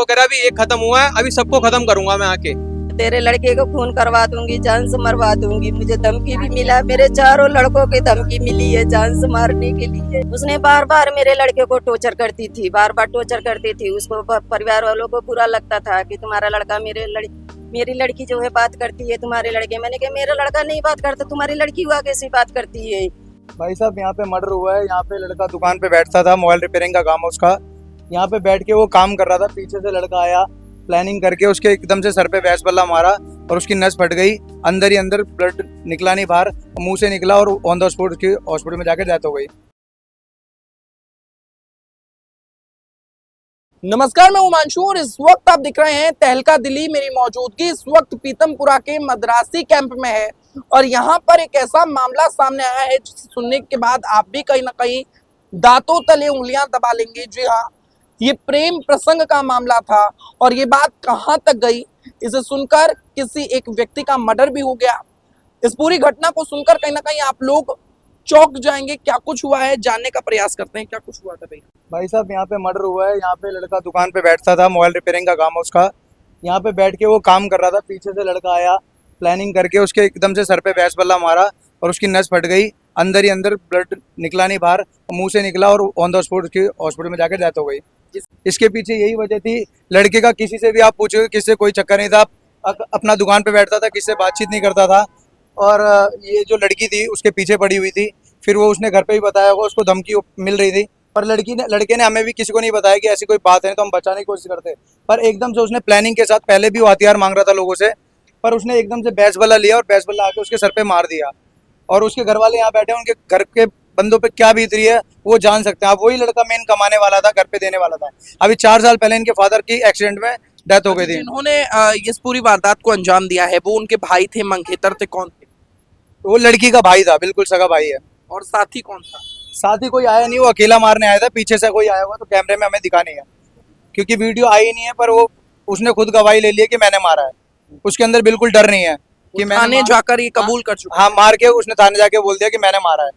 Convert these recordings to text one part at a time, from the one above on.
तो कह रहा अभी एक खत्म हुआ है, अभी सबको खत्म करूंगा मैं आके। तेरे लड़के को खून करवा दूंगी, जान से मरवा दूंगी। मुझे धमकी भी मिला, मेरे चारों लड़कों की धमकी मिली है जान से मारने के लिए। उसने बार बार मेरे लड़के को टॉर्चर करती थी, बार बार टॉर्चर करती थी। उसको परिवार वालों को बुरा लगता था कि तुम्हारा लड़का मेरी लड़की जो है बात करती है तुम्हारे लड़के। मैंने कहा मेरा लड़का नहीं बात करता, तुम्हारी लड़की हुआ कैसी बात करती है। भाई साहब यहाँ पे मर्डर हुआ है। यहाँ पे लड़का दुकान पे बैठता था, मोबाइल रिपेयरिंग का काम है उसका। यहाँ पे बैठ के वो काम कर रहा था, पीछे से लड़का आया प्लानिंग करके, उसके एकदम से सर पे बैस बल्ला मारा और उसकी नस फट गई। अंदर ही अंदर ब्लड निकला नहीं बाहर, मुंह से निकला और ऑन द स्पॉट उसकी हॉस्पिटल में जाकर डेथ हो गई। नमस्कार, मैं उमांशु और इस वक्त आप दिख रहे हैं तहलका दिल्ली। मेरी मौजूदगी इस वक्त पीतमपुरा के मद्रासी कैंप में है और यहाँ पर एक ऐसा मामला सामने आया है जिसे सुनने के बाद आप भी कहीं ना कहीं दांतों तले उंगलियां दबा लेंगे। जी हाँ, ये प्रेम प्रसंग का मामला था और ये बात कहाँ तक गई, इसे सुनकर किसी एक व्यक्ति का मर्डर भी हो गया। इस पूरी घटना को सुनकर कहीं ना कहीं आप लोग चौंक जाएंगे। क्या कुछ हुआ है जानने का प्रयास करते हैं। क्या कुछ हुआ था भैया? भाई साहब यहाँ पे मर्डर हुआ है। यहाँ पे लड़का दुकान पे बैठता था, मोबाइल रिपेयरिंग का काम है उसका। यहाँ पे बैठ के वो काम कर रहा था, पीछे से लड़का आया प्लानिंग करके, उसके एकदम से सर पे बैस बल्ला मारा और उसकी नस फट गई। अंदर ही अंदर ब्लड निकला नहीं बाहर, मुंह से निकला और ऑन द स्पॉट उसकी हॉस्पिटल में जाकर डेथ हो गई। इसके पीछे यही वजह थी। लड़के का किसी से भी आप पूछोगे, किसी से कोई चक्कर नहीं था। अपना दुकान पे बैठता था, किसी से बातचीत नहीं करता था। और ये जो लड़की थी उसके पीछे पड़ी हुई थी। फिर वो उसने घर पे ही बताया होगा, उसको धमकी मिल रही थी। पर लड़के ने हमें भी किसी को नहीं बताया कि ऐसी कोई बात है, तो हम बचाने की कोशिश करते। पर एकदम से उसने प्लानिंग के साथ, पहले भी वो हथियार मांग रहा था लोगों से, पर उसने एकदम से बैस बल्ला लिया और बैस बल्ला आके उसके सर पे मार दिया। और उसके घर वाले यहाँ बैठे, उनके घर के बंदों पे क्या बीत रही है वो जान सकते हैं आप। वही लड़का मेन कमाने वाला था, घर पे देने वाला था। अभी 4 साल पहले इनके फादर की एक्सीडेंट में डेथ हो गई थी। जिन्होंने इस पूरी वारदात को अंजाम दिया है वो उनके भाई थे, मंगेतर थे, कौन थे? वो लड़की का भाई था, बिल्कुल सगा भाई है। और साथी कौन था? साथ ही कोई आया नहीं, वो अकेला मारने आया था। पीछे से कोई आया हुआ तो कैमरे में हमें दिखा नहीं है, क्योंकि वीडियो आई नहीं है। पर वो उसने खुद गवाही ले ली है कि मैंने मारा है। उसके अंदर बिल्कुल डर नहीं है कि थाने जाकर ये कबूल कर चुका। हाँ, मार के उसने थाने जाके बोल दिया कि मैंने मारा है।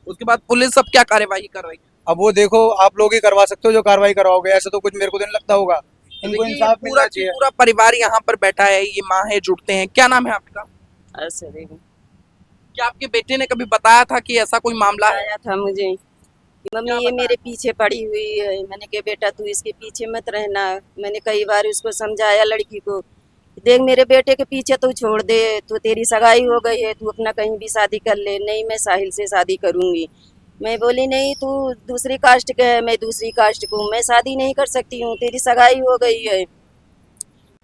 उसके बाद पुलिस अब क्या कार्यवाही कर रही है? अब वो देखो, आप लोग ही करवा सकते हो जो कार्रवाई करवाओगे। ऐसा तो कुछ मेरे को नहीं लगता होगा। इनको इंसाफ मिलना चाहिए। पूरा परिवार यहाँ पर बैठा है, ये माँ है, जुड़ते हैं। क्या नाम है आपका? ऐसे देखो, क्या आपके बेटे ने कभी बताया था कि ऐसा कोई मामला है? आया था मुझे कि मम्मी ये मेरे पीछे पड़ी हुई है। मैंने कहा बेटा तू इसके पीछे मत रहना। मैंने कई बार उसको समझाया लड़की को, देख मेरे बेटे के पीछे तू छोड़ दे, तो तेरी सगाई हो गई है, तू अपना कहीं भी शादी कर ले। नहीं, मैं साहिल से शादी करूंगी। मैं बोली नहीं, तू दूसरी कास्ट का है, मैं दूसरी कास्ट को, मैं शादी नहीं कर सकती हूँ, तेरी सगाई हो गई है।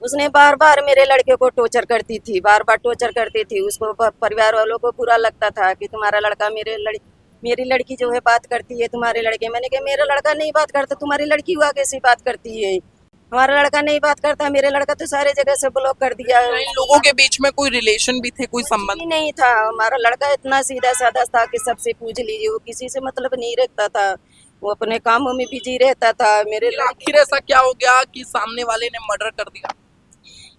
उसने बार बार मेरे लड़के को टॉर्चर करती थी, बार बार टॉर्चर करती थी। उसको परिवार वालों को बुरा लगता था कि तुम्हारा लड़का मेरी लड़की जो है बात करती है तुम्हारे लड़के। मैंने कहा मेरा लड़का नहीं बात करता, तुम्हारी लड़की हुआ कैसी बात करती है। हमारा लड़का नहीं बात करता, मेरे लड़का तो सारे जगह से ब्लॉक कर दिया है। इन लोगों के बीच में कोई रिलेशन भी थे, कोई संबंध? ही नहीं था। हमारा लड़का इतना सीधा साधा था कि सबसे पूछ लीजिए, वो किसी से मतलब नहीं रखता था, वो अपने कामों में बिजी रहता था। मेरे आखिर ऐसा क्या हो गया कि सामने वाले ने मर्डर कर दिया?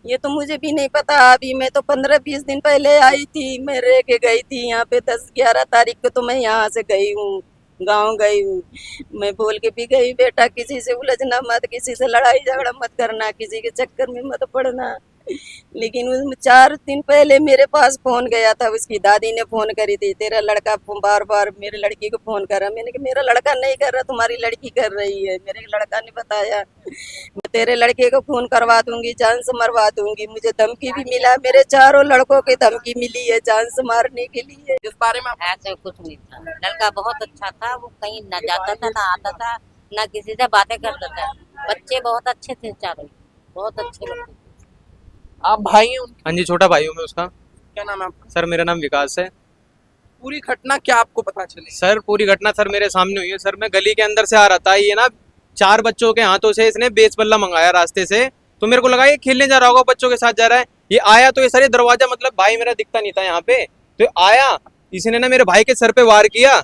ये तो मुझे भी नहीं पता। अभी मैं तो 15-20 दिन पहले आई थी, मैं रह के गई थी यहाँ पे। 10-11 तारीख को तो मैं यहाँ से गई हूँ, गांव गई हूँ। मैं बोल के भी गई, बेटा किसी से उलझना मत, किसी से लड़ाई झगड़ा मत करना, किसी के चक्कर में मत पड़ना। लेकिन उस 4 दिन पहले मेरे पास फोन गया था, उसकी दादी ने फोन करी थी, तेरा लड़का बार बार मेरे लड़की को फोन कर रहा। मैंने कहा मेरा लड़का नहीं कर रहा, तुम्हारी लड़की कर रही है। मेरे लड़का ने बताया, मैं तेरे लड़के को खून करवा दूंगी, जान से मरवा दूंगी। मुझे धमकी भी मिला, मेरे चारों लड़कों की धमकी मिली है जान से मारने के लिए। इस बारे में ऐसे कुछ नहीं था। लड़का बहुत अच्छा था, वो कहीं न जाता था ना आता था, ना किसी से बातें करता था। बच्चे बहुत अच्छे थे, चारों बहुत अच्छे लगते थे। आप भाई हैं उनके? हाँ जी, छोटा भाई हूँ मैं उसका। क्या नाम है आपका? सर मेरा नाम विकास है। पूरी घटना क्या आपको पता चली? सर पूरी घटना सर मेरे सामने हुई है। सर मैं गली के अंदर से आ रहा था, ये ना 4 बच्चों के हाथों से इसने बेस बल्ला मंगाया रास्ते से। तो मेरे को लगा ये खेलने जा रहा होगा, बच्चों के साथ जा रहा है। ये आया तो ये सर, ये दरवाजा मतलब भाई मेरा दिखता नहीं था यहाँ पे, तो आया, इसने ना मेरे भाई के सर पे वार किया।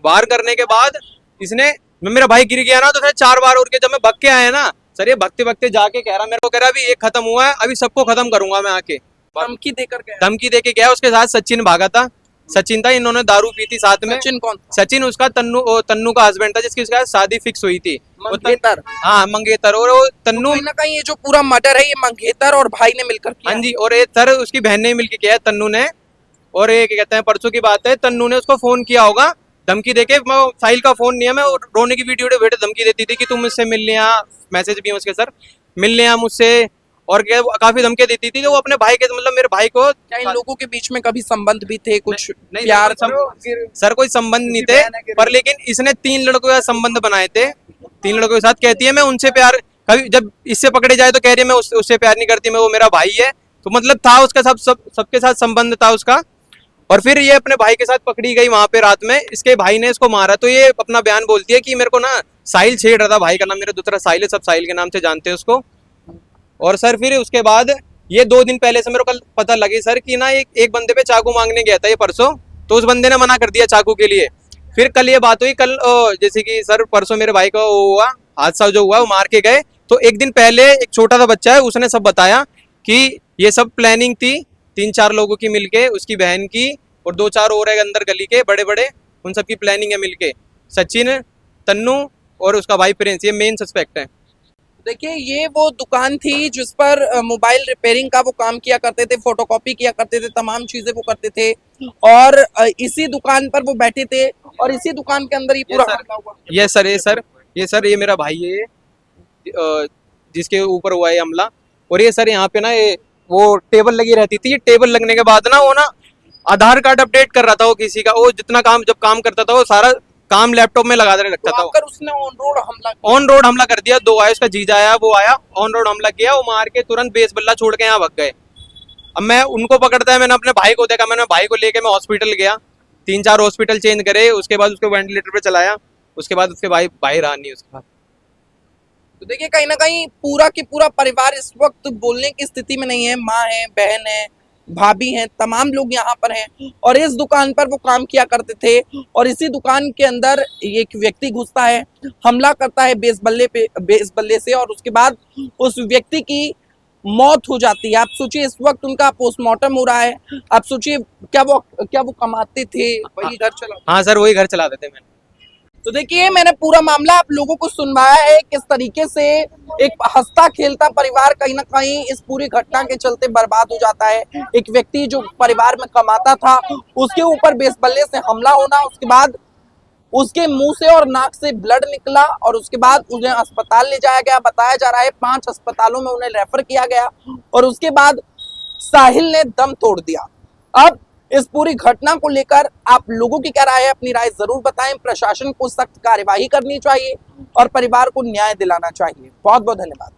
वार करने के बाद इसने, मेरा भाई गिर गया ना, तो फिर 4 बार उड़ के जब मैं भग के आया ना सर, ये भगते भगते जाके कह रहा, मेरे को कह रहा अभी एक खत्म हुआ है, अभी सबको खत्म करूंगा मैं आके। धमकी देकर गया? धमकी देके गया। उसके साथ सचिन भागा था, सचिन था, इन्होंने दारू पी थी साथ में। सचिन कौन? सचिन उसका तन्नू का हस्बैंड था, जिसकी उसके साथ शादी फिक्स हुई थी। मंगेतर। हाँ मंगेतर, और वो तन्नू, कहीं ना कहीं ये जो पूरा मर्डर है ये मंगेतर और भाई ने मिलकर किया। हाँ जी, और ये सर उसकी बहन ने मिलके किया है, तन्नू ने। और ये क्या कहते हैं, परसों की बात है, तन्नू ने उसको फोन किया होगा धमकी देके, साहिल का फोन नहीं है, मैं रोने की वीडियो धमकी देती थी कि तुम मुझसे मिल ले आ, मैसेज भी है उसके सर, मिल ले आ मुझसे, और क्या काफी धमकी देती थी। तो वो अपने भाई के, मतलब मेरे भाई को, क्या इन लोगों के बीच में कभी संबंध भी थे, कुछ नहीं प्यार? सर कोई संबंध नहीं थे, पर लेकिन इसने 3 लड़कों के साथ संबंध बनाए थे, 3 लड़कों के साथ। कहती है मैं उनसे प्यार, कभी जब इससे पकड़े जाए तो कह रही है मैं उससे प्यार नहीं करती, मैं, वो मेरा भाई है। तो मतलब था उसका सबके साथ संबंध था उसका। और फिर ये अपने भाई के साथ पकड़ी गई वहां पे रात में, इसके भाई ने इसको मारा। तो ये अपना बयान बोलती है कि मेरे को ना साहिल छेड़ रहा था, भाई का नाम मेरा दूसरा साहिल है, सब साहिल के नाम से जानते हैं उसको। और सर फिर उसके बाद ये 2 दिन पहले से मेरे को कल पता लगी सर कि ना एक बंदे पे चाकू मांगने गया था ये परसों, तो उस बंदे ने मना कर दिया चाकू के लिए। फिर कल ये बात हुई, कल जैसे कि सर परसों मेरे भाई का वो हुआ हादसा जो हुआ, वो मार के गए। तो एक दिन पहले एक छोटा सा बच्चा है, उसने सब बताया कि ये सब प्लानिंग थी 3-4 लोगों की मिलके, उसकी बहन की और 2-4 और है अंदर गली के बड़े बड़े, उन सब की प्लानिंग है मिलके। सचिन, तन्नू और उसका भाई प्रिंस, ये मेन सस्पेक्ट है। देखिए ये वो दुकान थी जिस पर मोबाइल रिपेयरिंग का वो काम किया करते थे, फोटोकॉपी किया करते थे, तमाम चीजें वो करते थे, और इसी दुकान पर वो बैठे थे, और इसी दुकान के अंदर ही पूरा हमला हुआ। ये सर ये मेरा भाई है, जिसके ऊपर हुआ है हमला। और ये सर यहाँ पे ना ये वो टेबल लगी रहती थी, ये टेबल लगने के बाद ना वो ना आधार कार्ड अपडेट कर रहा था वो किसी का, वो जितना काम जब काम करता था वो सारा काम लैपटॉप में लगा कर रखता तो था। आकर उसने ऑन रोड हमला किया। ऑन रोड हमला कर दिया, 2 आए, उसका जीजा आया, वो आया, ऑन रोड हमला किया, वो मार के तुरंत बेस बल्ला छोड़ के यहाँ भाग गए। अब मैं उनको पकड़ता है, मैंने अपने भाई को देखा, मैंने भाई को लेके मैं हॉस्पिटल गया, 3-4 हॉस्पिटल चेंज करे, उसके बाद उसको वेंटिलेटर पे चलाया, उसके बाद उसके भाई रहा नहीं उसके बाद। तो देखिए कहीं ना कहीं पूरा की पूरा परिवार इस वक्त बोलने की स्थिति में नहीं है। माँ है, बहन है, भाभी हैं, तमाम लोग यहाँ पर हैं, और इस दुकान पर वो काम किया करते थे, और इसी दुकान के अंदर एक व्यक्ति घुसता है, हमला करता है बेस बल्ले से, और उसके बाद उस व्यक्ति की मौत हो जाती है। आप सोचिए इस वक्त उनका पोस्टमार्टम हो रहा है, आप सोचिए क्या वो कमाते थे, वही घर चला। हाँ सर वही घर चलाते थे मैंने। तो देखिए मैंने पूरा मामला आप लोगों को सुनवाया है, किस तरीके से एक हंसता खेलता परिवार कहीं ना कहीं इस पूरी घटना के चलते बर्बाद हो जाता है। एक व्यक्ति जो परिवार में कमाता था उसके ऊपर बेसबल्ले से हमला होना, उसके बाद उसके मुंह से और नाक से ब्लड निकला, और उसके बाद उन्हें अस्पताल ले जाया गया। बताया जा रहा है 5 अस्पतालों में उन्हें रेफर किया गया, और उसके बाद साहिल ने दम तोड़ दिया। अब इस पूरी घटना को लेकर आप लोगों की क्या राय है, अपनी राय जरूर बताएं। प्रशासन को सख्त कार्यवाही करनी चाहिए और परिवार को न्याय दिलाना चाहिए। बहुत बहुत धन्यवाद।